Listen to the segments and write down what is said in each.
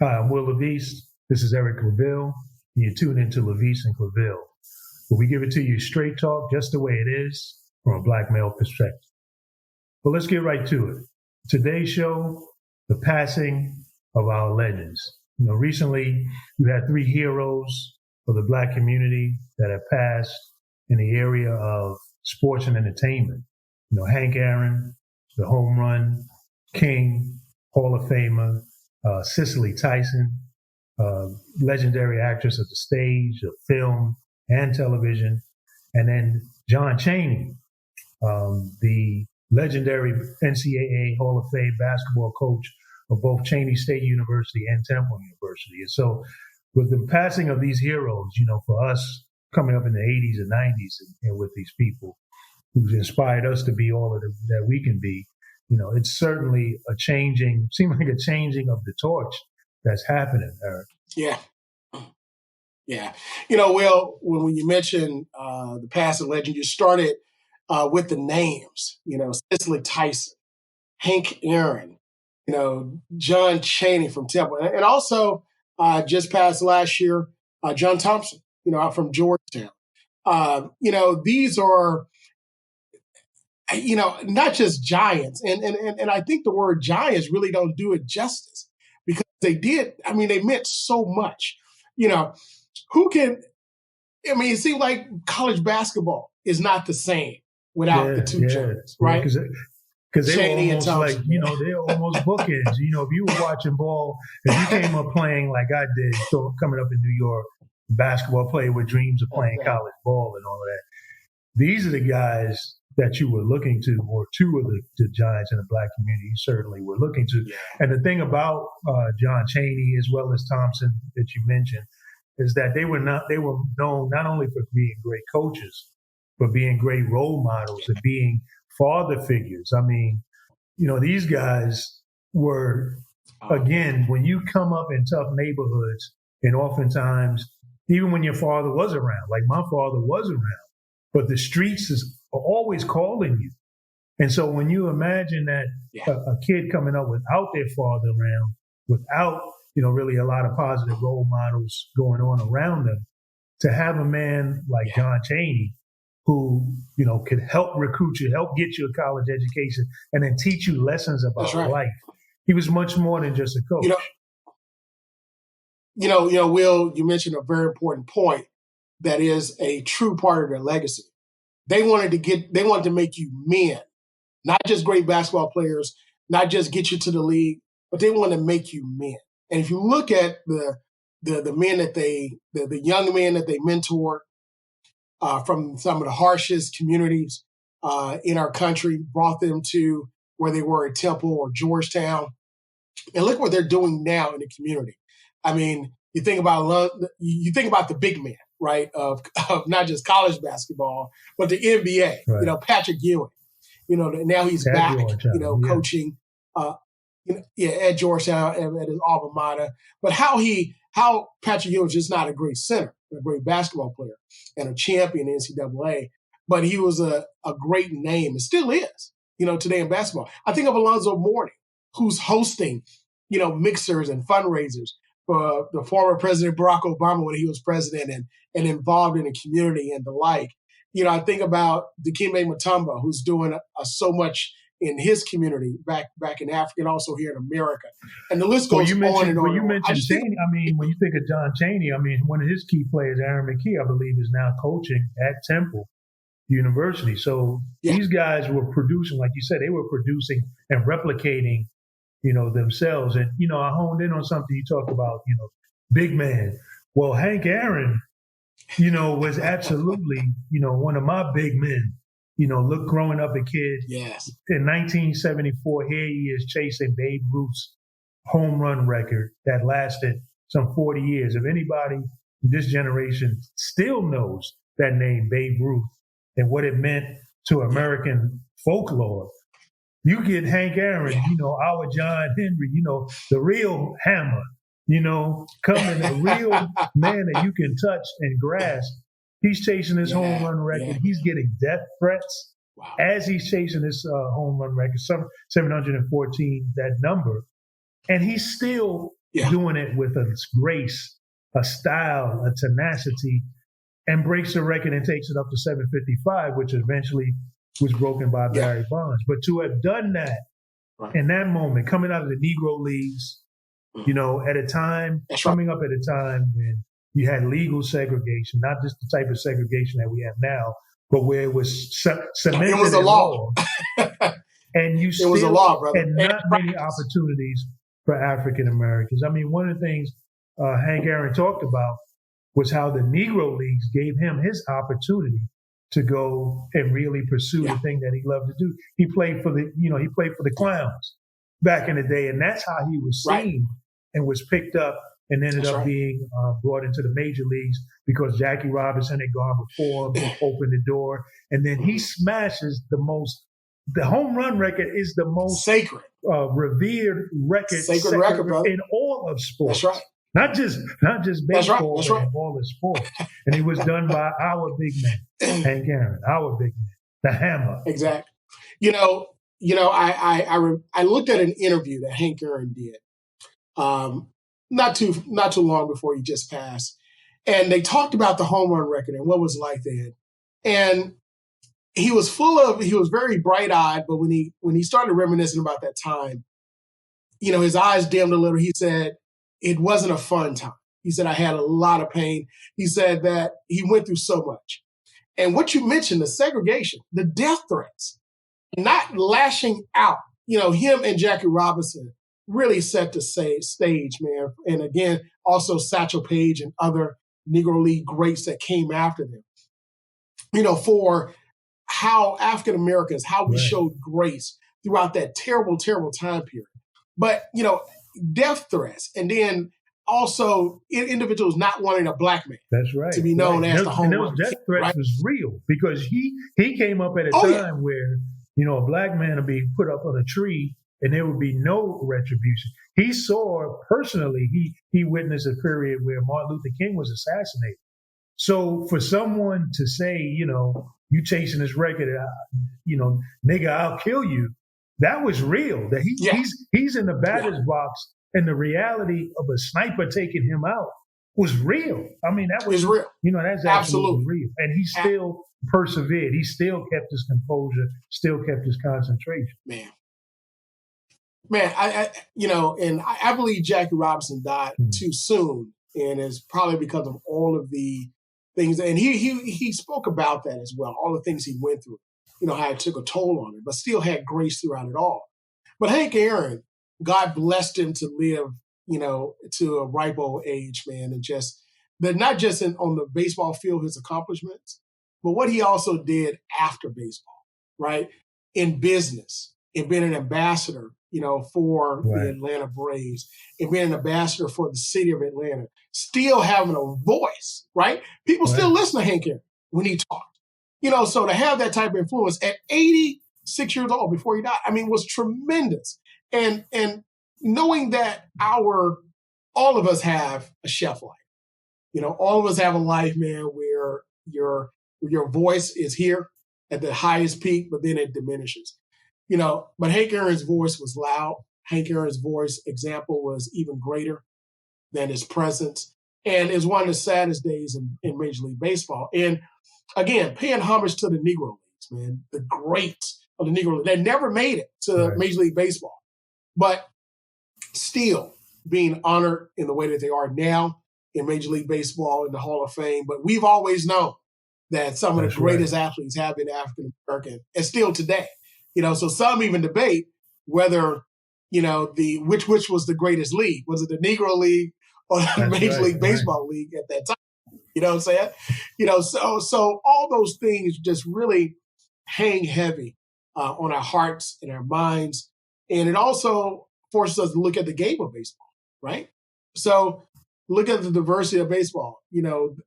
Hi, I'm Will LaVeist. This is Eric Claville. And you're tuned into LaVeist and Claville, where we give it to you straight talk, just the way it is, from a Black male perspective. But let's get right to it. Today's show, the passing of our legends. Recently we had 3 heroes of the Black community that have passed in the area of sports and entertainment. Hank Aaron, the home run king, Hall of Famer, Cicely Tyson, legendary actress of the stage, of film and television, and then John Chaney, the legendary NCAA Hall of Fame basketball coach of both Chaney State University and Temple University. And so with the passing of these heroes, for us coming up in the 80s and 90s and with these people who've inspired us to be all that we can be, it's certainly seems like a changing of the torch that's happening, Eric. Yeah. Will, when you mentioned the passing legend, you started with the names, Cicely Tyson, Hank Aaron, John Chaney from Temple, and also just passed last year, John Thompson, out from Georgetown. These are, not just giants. And I think the word giants really don't do it justice because they meant so much. It seems like college basketball is not the same without the two giants, right? Because they were almost they're almost bookends. If you were watching ball, if you came up playing like I did, so coming up in New York, basketball player with dreams of playing college ball and all of that. These are the guys that you were looking to, or 2 of the giants in the Black community certainly were looking to. Yeah. And the thing about John Chaney as well as Thompson that you mentioned is that they were known not only for being great coaches, but being great role models and being father figures. These guys were, again, when you come up in tough neighborhoods, and oftentimes, even when your father was around, like my father was around, but the streets are always calling you. And so when you imagine that a kid coming up without their father around, without, really a lot of positive role models going on around them, to have a man like John Chaney, who, could help recruit you, help get you a college education, and then teach you lessons about life. He was much more than just a coach. Will, you mentioned a very important point that is a true part of their legacy. They wanted to make you men, not just great basketball players, not just get you to the league, but they want to make you men. And if you look at the men that the young men that they mentored from some of the harshest communities in our country, brought them to where they were at Temple or Georgetown, and look what they're doing now in the community. You think about the big man, right, of not just college baskaball, but the NBA. Right. Patrick Ewing. Now he's back. Coaching. At Georgetown at his alma mater. But how Patrick Ewing was just not a great center, a great basketball player, and a champion in NCAA, but he was a great name and still is. Today in basketball. I think of Alonzo Mourning, who's hosting, mixers and fundraisers for the former President Barack Obama when he was president and involved in the community and the like. I think about Dikembe Mutombo, who's doing so much in his community back in Africa and also here in America. And the list goes on and on. When you mentioned Chaney, when you think of John Chaney, one of his key players, Aaron McKee, I believe, is now coaching at Temple University. So these guys were producing, like you said, they were producing and replicating themselves. And, I honed in on something you talked about, big man. Well, Hank Aaron, was absolutely, one of my big men. Growing up a kid. Yes. In 1974, here he is chasing Babe Ruth's home run record that lasted some 40 years. If anybody in this generation still knows that name, Babe Ruth, and what it meant to American folklore, you get Hank Aaron, our John Henry, the real hammer, coming, a real man that you can touch and grasp. He's chasing his home run record. Yeah. He's getting death threats as he's chasing his home run record, 714, that number. And he's still doing it with a grace, a style, a tenacity, and breaks the record and takes it up to 755, which eventually was broken by Barry Bonds. But to have done that in that moment, coming out of the Negro Leagues, at a time, coming up at a time when you had legal segregation, not just the type of segregation that we have now, but where it was cemented. It was a law. And it was a law, brother. And not many opportunities for African Americans. I mean, one of the things Hank Aaron talked about was how the Negro Leagues gave him his opportunity to go and really pursue the thing that he loved to do. He played for the Clowns back in the day, and that's how he was seen and was picked up and ended up being brought into the major leagues because Jackie Robinson had gone before him, opened the door, and then he smashes the home run record is the most sacred, revered record, brother, in all of sports. That's right. Not just baseball, but in all of sports. And it was done by our big man, Hank Aaron, our big man, the Hammer. Exactly. I looked at an interview that Hank Aaron did, not too long before he just passed, and they talked about the home run record and what it was like then. And he was very bright-eyed, but when he started reminiscing about that time, his eyes dimmed a little. He said it wasn't a fun time. He said, I had a lot of pain. He said that he went through so much. And what you mentioned, the segregation, the death threats, not lashing out, him and Jackie Robinson really set the stage, man. And again, also Satchel Paige and other Negro League greats that came after them, for how African Americans, how we showed grace throughout that terrible, terrible time period. But, death threats, and then also individuals not wanting a black man to be known as the home run. And those death threats was real because he came up at a time where, a black man would be put up on a tree and there would be no retribution. He saw personally, he witnessed a period where Martin Luther King was assassinated. So for someone to say, you chasing this record, nigga, I'll kill you. That was real. That he's in the batter's box, and the reality of a sniper taking him out was real. I mean, that was real. That's absolutely real. And he still persevered. He still kept his composure, still kept his concentration. Man, I believe Jackie Robinson died too soon, and it's probably because of all of the things. And he spoke about that as well, all the things he went through. How it took a toll on him, but still had grace throughout it all. But Hank Aaron, God blessed him to live, to a ripe old age, man, and not just on the baseball field, his accomplishments, but what he also did after baseball, right? In business, in being an ambassador, for the Atlanta Braves, and being an ambassador for the city of Atlanta, still having a voice, right? People still listen to Hank Aaron when he talked. So to have that type of influence at 86 years old before he died, was tremendous. And knowing that all of us have a shelf life. All of us have a life, man, where your voice is here at the highest peak, but then it diminishes. But Hank Aaron's voice was loud. Hank Aaron's voice example was even greater than his presence. And it's one of the saddest days in Major League Baseball. And again, paying homage to the Negro Leagues, man, the greats of the Negro League. They never made it to Major League Baseball, but still being honored in the way that they are now in Major League Baseball in the Hall of Fame. But we've always known that some of the greatest athletes have been African American, and still today. So some even debate whether, which was the greatest league. Was it the Negro League or the Major League Baseball League at that time? You know what I'm saying? So all those things just really hang heavy on our hearts and our minds. And it also forces us to look at the game of baseball, right? So look at the diversity of baseball.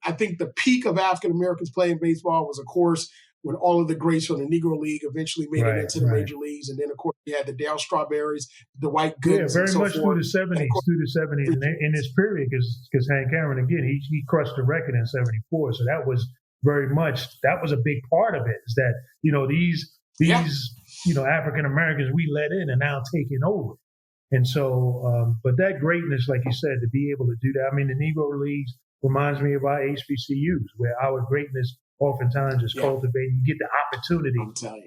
I think the peak of African Americans playing baseball was, of course, when all of the greats from the Negro League eventually made it into the major leagues. And then, of course, you had the Dale Strawberries, the White Goodens. Yeah, very much through the 70s. And in this period, because Hank Aaron, again, he crushed the record in 74. So that was that was a big part of it, is that, these African Americans we let in are now taking over. And so, but that greatness, like you said, to be able to do that. I mean, the Negro Leagues reminds me of our HBCUs, where our greatness oftentimes is cultivated. You get the opportunity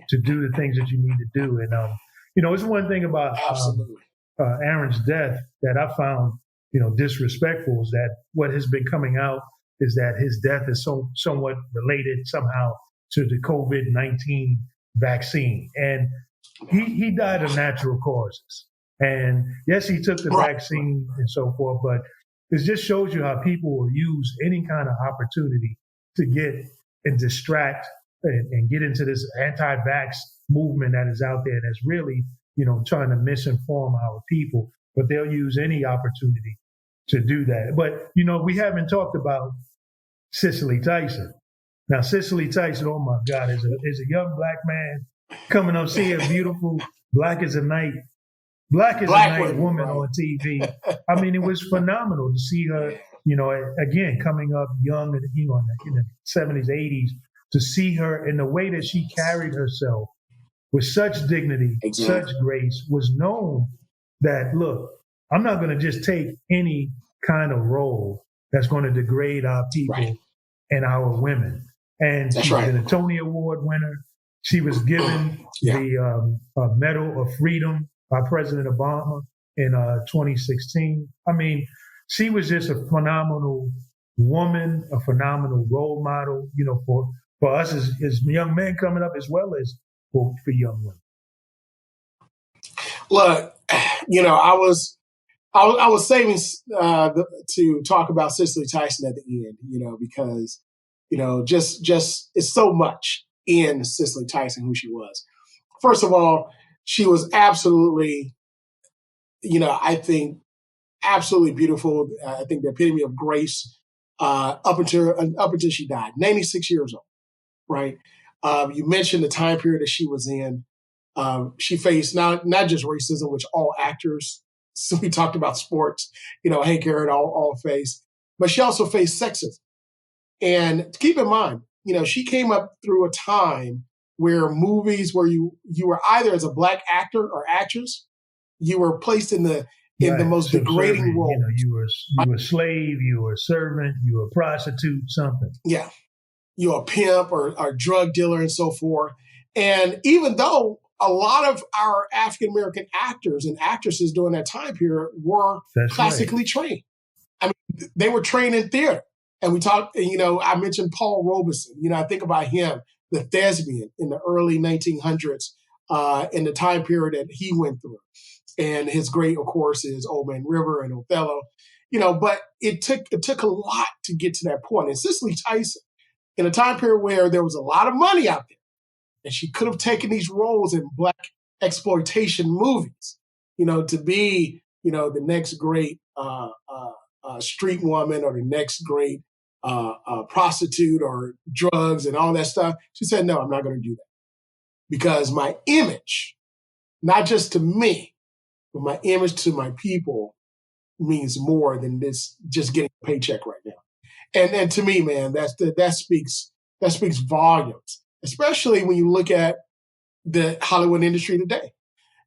to do the things that you need to do. And, it's one thing about Aaron's death that I found, disrespectful is that what has been coming out is that his death is somewhat related somehow to the COVID-19 vaccine. And he died of natural causes. And yes, he took the vaccine and so forth, but it just shows you how people will use any kind of opportunity to get and distract and get into this anti-vax movement that is out there that's really, trying to misinform our people. But they'll use any opportunity to do that. But, we haven't talked about Cicely Tyson. Now, Cicely Tyson, oh my God, is a young black man coming up, seeing a beautiful black as a night woman on TV. I mean, it was phenomenal to see her, again, coming up young in the 70s, 80s, to see her in the way that she carried herself with such dignity, such grace, was known that, look, I'm not going to just take any kind of role that's going to degrade our people and our women. And she's an Tony Award winner. She was given the Medal of Freedom by President Obama in 2016. I mean, she was just a phenomenal woman, a phenomenal role model, for us as young men coming up, as well as for young women. Look, I was saving to talk about Cicely Tyson at the end, because just it's so much in Cicely Tyson who she was. First of all, she was absolutely, I think, absolutely beautiful. I think the epitome of grace up until she died, 96 years old, right? You mentioned the time period that she was in. She faced not just racism, which all actors, so we talked about sports, Hank Aaron all face, but she also faced sexism. And keep in mind, she came up through a time where movies where you were either as a black actor or actress, you were placed in the most degrading role. You were a slave, you were a servant, you were a prostitute, something. Yeah. You're a pimp or a drug dealer and so forth. And even though a lot of our African-American actors and actresses during that time period were classically trained. I mean, they were trained in theater. And we talked, I mentioned Paul Robeson. I think about him, the thespian in the early 1900s, in the time period that he went through. And his great, of course, is Old Man River and Othello. But it took a lot to get to that point. And Cicely Tyson, in a time period where there was a lot of money out there, and she could have taken these roles in black exploitation movies, to be, the next great street woman or the next great prostitute or drugs and all that stuff. She said, no, I'm not going to do that. Because my image, not just to me, but my image to my people means more than this just getting a paycheck right now. And to me, man, that speaks volumes, especially when you look at the Hollywood industry today.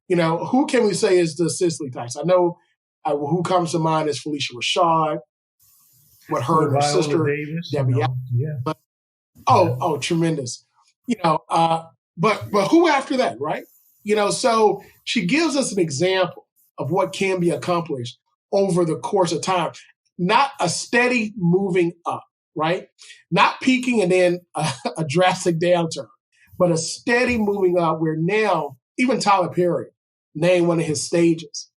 Who can we say is the Cicely Tyson? I know who comes to mind is Felicia Rashad, what her and her sister Davis, Debbie. Oh, tremendous. But who after that, right? So she gives us an example of what can be accomplished over the course of time. Not a steady moving up, right? Not peaking and then a drastic downturn, but a steady moving up where now, even Tyler Perry named one of his stages,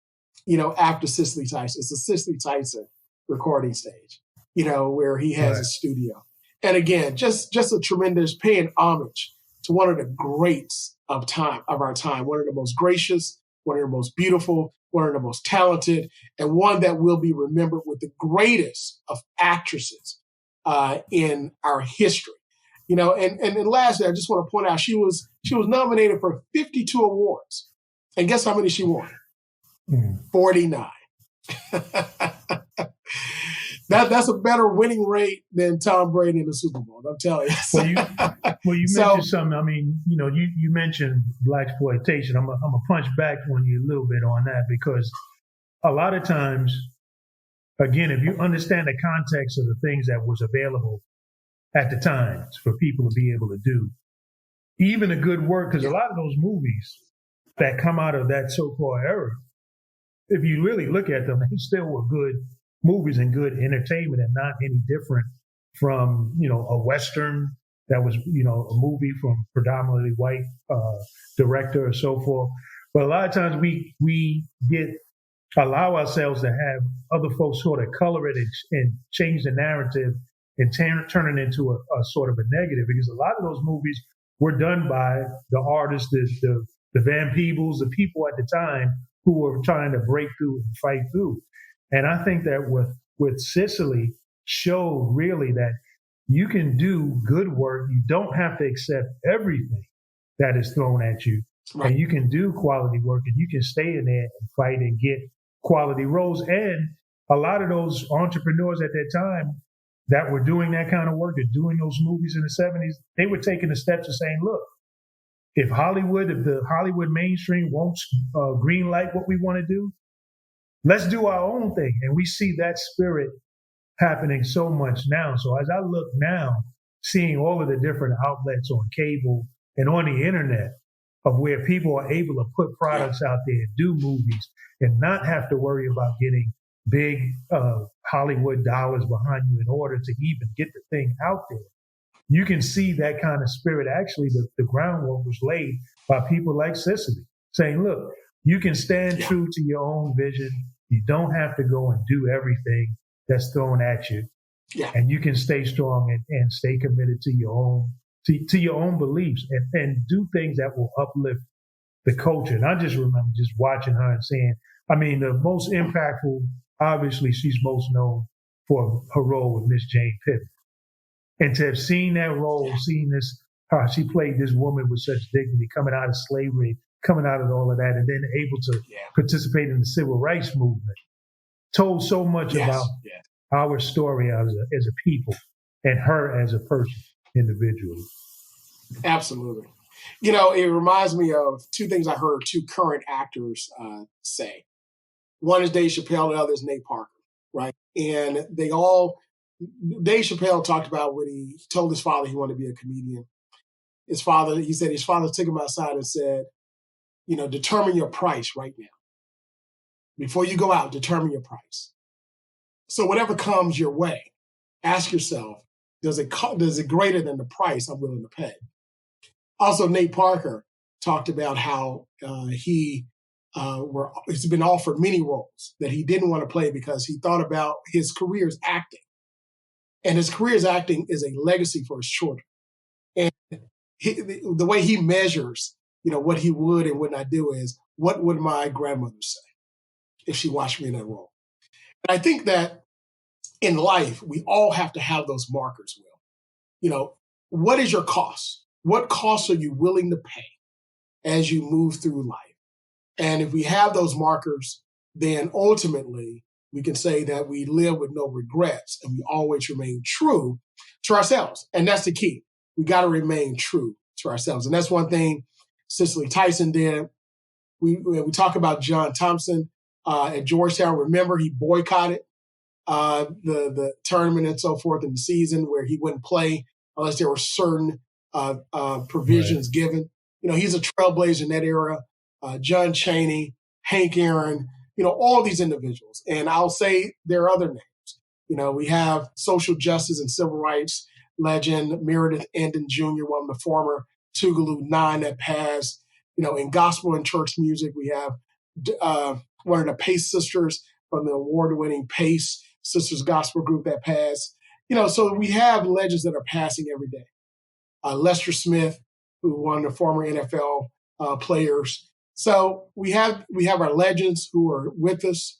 after Cicely Tyson. It's the Cicely Tyson recording stage, where he has a studio. And again, just a tremendous paying homage to one of the greats of our time, one of the most gracious, one of the most beautiful, one of the most talented, and one that will be remembered with the greatest of actresses in our history. And lastly, I just want to point out she was nominated for 52 awards. And guess how many she won? 49. That's a better winning rate than Tom Brady in the Super Bowl. I'm telling you. Well, you mentioned something. I mean, you mentioned blaxploitation. I'm gonna punch back on you a little bit on that because a lot of times, again, if you understand the context of the things that was available at the time for people to be able to do, even a good work, because a lot of those movies that come out of that so-called era, if you really look at them, they still were good movies and good entertainment and not any different from, a Western that was, a movie from predominantly white director or so forth. But a lot of times we allow ourselves to have other folks sort of color it and change the narrative and turn it into a sort of a negative, because a lot of those movies were done by the artists, the Van Peebles, the people at the time who were trying to break through and fight through. And I think that with Cicely showed really that you can do good work. You don't have to accept everything that is thrown at you. Right. And you can do quality work, and you can stay in there and fight and get quality roles. And a lot of those entrepreneurs at that time that were doing that kind of work, and doing those movies in the 70s, they were taking the steps of saying, look, if the Hollywood mainstream won't green light what we want to do, let's do our own thing. And we see that spirit happening so much now. So as I look now, seeing all of the different outlets on cable and on the internet of where people are able to put products out there and do movies and not have to worry about getting big Hollywood dollars behind you in order to even get the thing out there. You can see that kind of spirit. Actually, the groundwork was laid by people like Cicely, saying, look, you can stand true to your own vision. You don't have to go and do everything that's thrown at you. Yeah. And you can stay strong and stay committed to your own beliefs and do things that will uplift the culture. And I just remember just watching her and saying, the most impactful, obviously she's most known for her role with Miss Jane Pittman. And to have seen that role, seen this, how she played this woman with such dignity, coming out of slavery, coming out of all of that, and then able to participate in the civil rights movement, told so much about our story as a people and her as a person individually. Absolutely. It reminds me of two things I heard two current actors say. One is Dave Chappelle, the other is Nate Parker, right? And Dave Chappelle talked about when he told his father he wanted to be a comedian. He said his father took him outside and said, determine your price right now. Before you go out, determine your price. So whatever comes your way, ask yourself, does it greater than the price I'm willing to pay? Also, Nate Parker talked about how he's been offered many roles that he didn't want to play because he thought about his career as acting. And his career as acting is a legacy for his children. And the way he measures, what he would and would not do is, what would my grandmother say if she watched me in that role? And I think that in life, we all have to have those markers, Will. What is your cost? What costs are you willing to pay as you move through life? And if we have those markers, then ultimately we can say that we live with no regrets and we always remain true to ourselves. And that's the key. We got to remain true to ourselves. And that's one thing Cicely Tyson did. We talk about John Thompson at Georgetown. Remember, he boycotted the tournament and so forth in the season where he wouldn't play unless there were certain provisions given. He's a trailblazer in that era. John Chaney, Hank Aaron, all these individuals. And I'll say there are other names. We have social justice and civil rights legend Meredith Enden Jr., one of the former Tougaloo Nine that passed. In gospel and church music, we have one of the Pace sisters from the award-winning Pace Sisters Gospel Group that passed. So we have legends that are passing every day. Lester Smith, who one of the former NFL players. So we have our legends who are with us.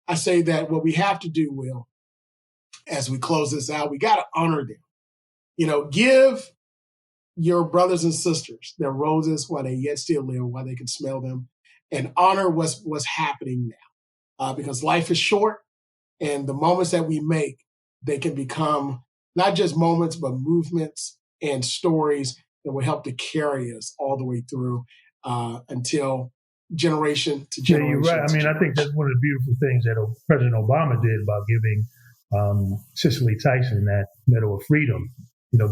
I say that what we have to do, Will, as we close this out, we got to honor them. Give your brothers and sisters their roses while they yet still live, while they can smell them, and honor what's happening now. Because life is short, and the moments that we make, they can become not just moments, but movements and stories that will help to carry us all the way through until generation to generation. Yeah, you're right. I mean, I think that's one of the beautiful things that President Obama did about giving Cicely Tyson that Medal of Freedom,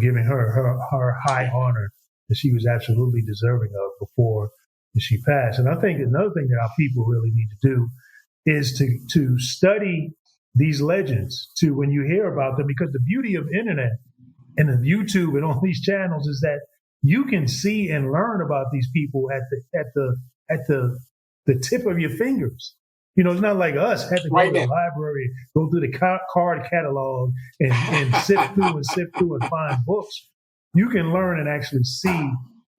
giving her high honor that she was absolutely deserving of before she passed. And I think another thing that our people really need to do is to study these legends, to when you hear about them, because the beauty of internet and of YouTube and all these channels is that you can see and learn about these people at the tip of your fingers. It's not like us had to go to the library, go through the card catalog and sift through and find books. You can learn and actually see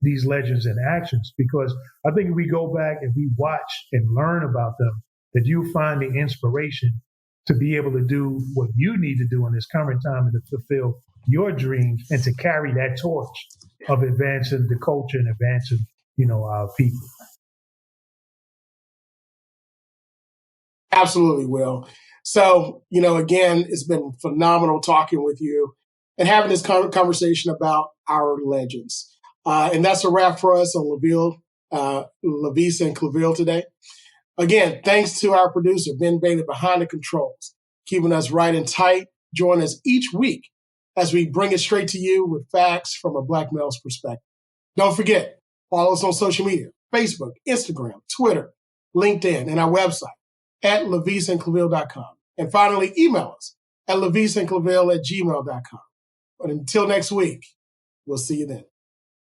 these legends in actions, because I think if we go back and we watch and learn about them, that you find the inspiration to be able to do what you need to do in this current time and to fulfill your dreams and to carry that torch of advancing the culture and advancing, our people. Absolutely, Will. So, again, it's been phenomenal talking with you and having this conversation about our legends. And that's a wrap for us on LaVeist and Claville today. Again, thanks to our producer, Ben Bailey, behind the controls, keeping us right and tight. Join us each week as we bring it straight to you with facts from a Black male's perspective. Don't forget, follow us on social media, Facebook, Instagram, Twitter, LinkedIn, and our website at LaVeistandClaville.com. And finally, email us at LaVeistandClaville@gmail.com. But until next week, we'll see you then.